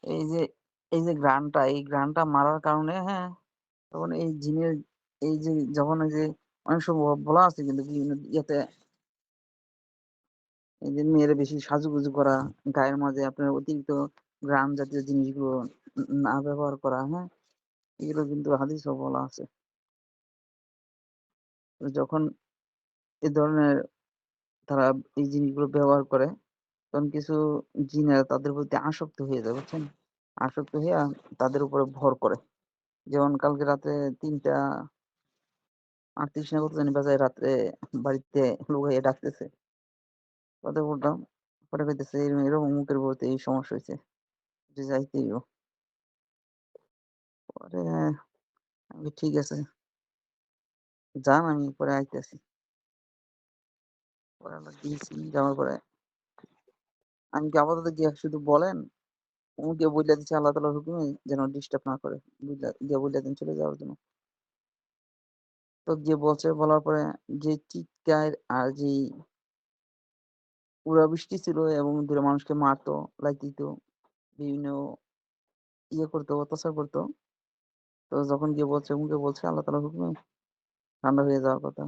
এই যে এই যে গ্রানটা মারার কারণে, হ্যাঁ? তখন এই জিনের এই যে যখন এই যে অনেক সময় বলা আছে কিন্তু বিভিন্ন ইয়েতে, এই যে মেয়েরা বেশি সাজুগুজু করা, গায়ের মাঝে আপনার অতিরিক্ত ঘ্রাণ জাতীয় জিনিসগুলো না ব্যবহার করা, হ্যাঁ? এগুলো কিন্তু হাদিসেও বলা আছে। তো যখন এ ধরনের তারা এই জিনিসগুলো ব্যবহার করে, তখন কিছু জিনেরা তাদের প্রতি আসক্ত হয়ে যায়, বুঝছেন? আসক্ত হইয়া তাদের উপরে ভর করে। যেমন কালকে রাতে ৩টা ৩৮ না কত জানি বাজায় রাত্রে বাড়িতে লোক আইয়া ডাকতেছে। পরে বললাম, পরে কইতেছে এরকম, এরকম অমুকের বউতে এই সমস্যা হইছে। যে যাইতে হইব। পরে আমি ঠিক আছে, যান আমি পরে আইতেছি। পরে আবার গেছি, যাওয়ার পরে আমি কি আপাতত গিয়া শুধু বলেন, অমুকে বইলা দিছে আল্লাহ তাআলার হুকুমে যেন ডিস্টার্ব না করে। গিয়া বইলা দেন চলে যাওয়ার জন্য। তো গিয়ে বলছে, বলার পরে যে চিৎকার আর যেই পুরা বৃষ্টি ছিল এবং দূরে মানুষকে মারতো, লাইক দিত, বিভিন্ন ইয়ে করতো, অত্যাচার করতো। তো যখন গিয়ে বলছে, মুখে বলছে আল্লাহ তাআলার হুকুমে ঠান্ডা হয়ে যাওয়ার কথা।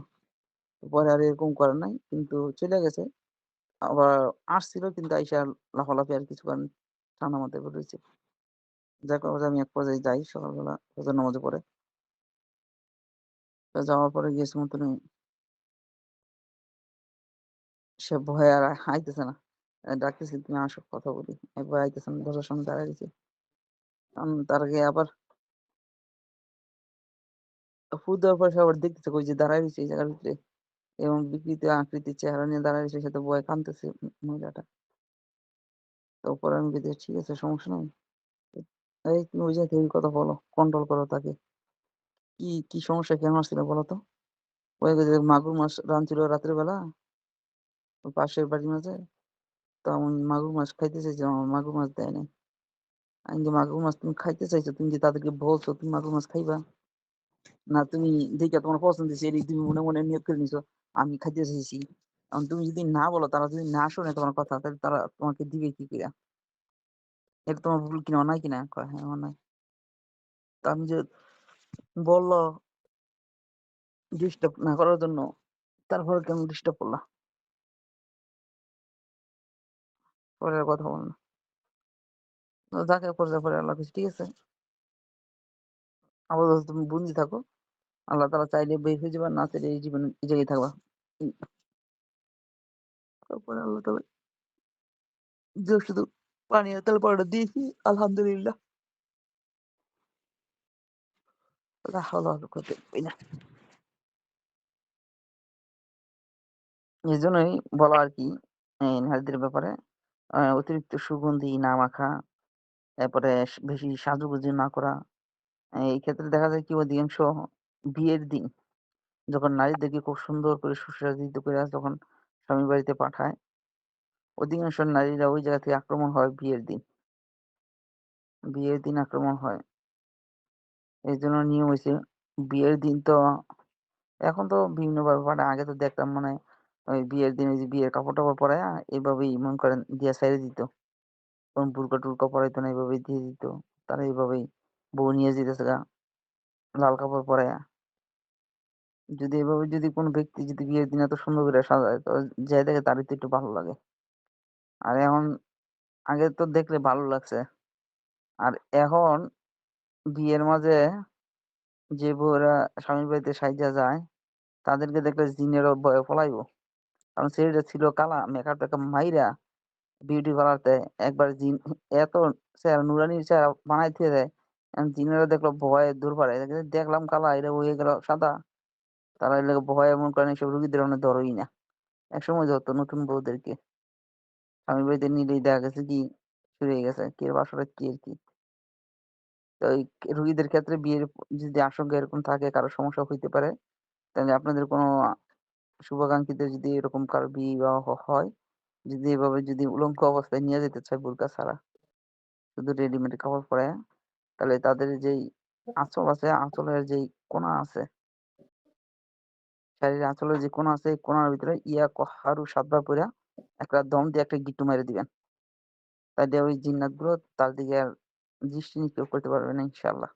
তো পরে আর এরকম করে নাই। কিন্তু চইলা গেছে। আবার আসছিল কিন্তু আইসা লাফালাফি আর কিছুক্ষণ ঠান্ডা মাথায় করে রইছে। যার কারণে আমি এক পর্যায়ে যাই সকালবেলা ফজর নামাজের পরে। তো যাওয়ার পরে গিয়েছে মতনই সে ভয়ে আর আইতেছে না। ডাকতেছি, "তুমি আসো কথা বলি।" ভয়ে আইতেছে না। দরজার সামনে দাঁড়ায় রইছে। তার আগে আবার ফু দেওয়ার পর সে আবার দেখতেছে কই যে দাঁড়ায় রইছে এই জায়গার ভিতরে এবং বিকৃত আকৃতির চেহারা নিয়ে দাঁড়ায় রইছে। সে তো ভয়ে কাঁদতেছে মহিলাটা। তো পরে আমি কইতেছি, "ঠিক আছে, সমস্যা নাই। এই তুমি ওই জায়গা থেকে কথা বলো, কন্ট্রোল করো তাকে। কি সমস্যা কেন আসছিল বলো তো?" পরে কইছে, "মাগুর মাছ রাঁধছিল রাতের বেলা ওই পাশের বাড়ির মাঝে। তো আমি মাগুর মাছ খাইতে চাইছিলাম, আমার মাগুর মাছ দেয় নাই। আমি যে মাগুর মাছ তুমি খাইতে চাইছো, তুমি যে তাদেরকে বলছো তুমি মাগুর মাছ খাইবা? না তুমি যেইটা তোমার পছন্দ হইছে এটাই তুমি মনে, মনে নিয়ত করে নিছো আমি খাইতে চাইছি। এখন তুমি যদি না বলো, তারা যদি না শোনে তোমার কথা, তাহলে তারা তোমাকে দিবে কি কইরা? এটা তোমার ভুল কিনা অন্যায় কিনা?" কয়, "হ্যাঁ, অন্যায়।" তো আমি যে বলল ডিস্টার্ব না করার জন্য, তারপরে কেন ডিস্টার্ব করলা? পরে আর কথা বলে না। তো যাকে পর্যায়ে পরে আল্লাহ কইছে, "ঠিক আছে, আপাতত তুমি বন্দি থাকো। আল্লাহ তাআলা চাইলে বের হয়ে যাবা, না চাইলে এই জীবনে এই জায়গায় থাকবা।" উম তারপরে আল্লাহ তাআলা যে শুধু পানি আর তেলপড়া দিয়েছি, আলহামদুলিল্লাহ। লা হাওলা ওয়ালা কুওয়াতা ইল্লা বিল্লাহ। এজন্যই বলা আরকি নারীদের ব্যাপারে অতিরিক্ত সুগন্ধি না মাখা, এরপরে বেশি সাজুগুজু না করা। এই ক্ষেত্রে দেখা যায় কি অধিকাংশ বিয়ের দিন যখন নারীদেরকে খুব সুন্দর করে সুসজ্জিত কইরা যখন স্বামীর বাড়িতে পাঠায়, অধিকাংশ নারীরা ওই জায়গা থেকে আক্রমণ হয় বিয়ের দিন। বিয়ের দিন আক্রমণ হয়। এজন্য নিয়ম হইছে বিয়ের দিন তো এখন তো বিভিন্নভাবে পাঠায়। আগে তো দেখতাম মানে ওই বিয়ের দিন ওই যে বিয়ের কাপড়-টাপড় পরাইয়া এভাবেই মনে করেন দিয়া ছাইড়া দিত। কোন বুরকা-টুরকা পরাইতো না, এভাবেই দিয়ে দিত। তারা এভাবেই বউ নিয়ে যাইতেছে গা লাল কাপড় পরাইয়া। যদি এভাবে যদি কোন ব্যক্তি যদি বিয়ের দিন এত সুন্দর করে সাজায়, তো যে দেখে তারই তো একটু ভালো লাগে। আর এখন আগে তো দেখলে ভালো লাগছে। আর এখন বিয়ের মাঝে যে বউরা স্বামীর বাড়িতে সাইজা যায়, তাদেরকে দেখলে জিনেরও ভয়ে পলাইবো। কারণ ছেলেটা ছিল কালা, মেকআপ-টেকআপ মাইরা বিউটি পার্লার তে একবার জিন এত চেহারা নুরানি চেহারা বানায় থুয়ে দেয়। এখন জিনেরা দেখলো ভয়ে দৌড় পালায়। দেখলাম কালা, এরা হয়ে গেল সাদা। তারা এর লাগে ভয়ে মনে করেন এইসব রোগীদের মনে ধরেই না। একসময় ধরতো নতুন বউদেরকে। স্বামীর বাড়িতে নিলেই দেখা গেছে কি শুরু হয়ে গেছে। কে বাসরাত কি আর কি। তো এই রোগীদের ক্ষেত্রে বিয়ের যদি আশঙ্কা এরকম থাকে, কারো সমস্যা হইতে পারে, তাহলে আপনাদের কোনো শুভাকাঙ্ক্ষীদের যদি এরকম কারো বিবাহ হয়, যদি এভাবে যদি উলঙ্গ অবস্থায় নিয়ে যেতে চায় বোরকা ছাড়া, শুধু রেডিমেড কাপড় পরাইয়া, তাহলে তাদের যেই আঁচল আছে, আঁচলের যেই কোনা আছে, শাড়ির আঁচলের যে কোনা আছে, এই কোনার ভিতরে ইয়া কাহারু ৭ বার পইড়া একটা দম দিয়ে একটা গিট্টু মাইরা দিবেন। তাইলে ওই জিন্নাতগুলো তার দিকে আর দৃষ্টি নিক্ষেপ করতে পারবে না ইনশাআল্লাহ।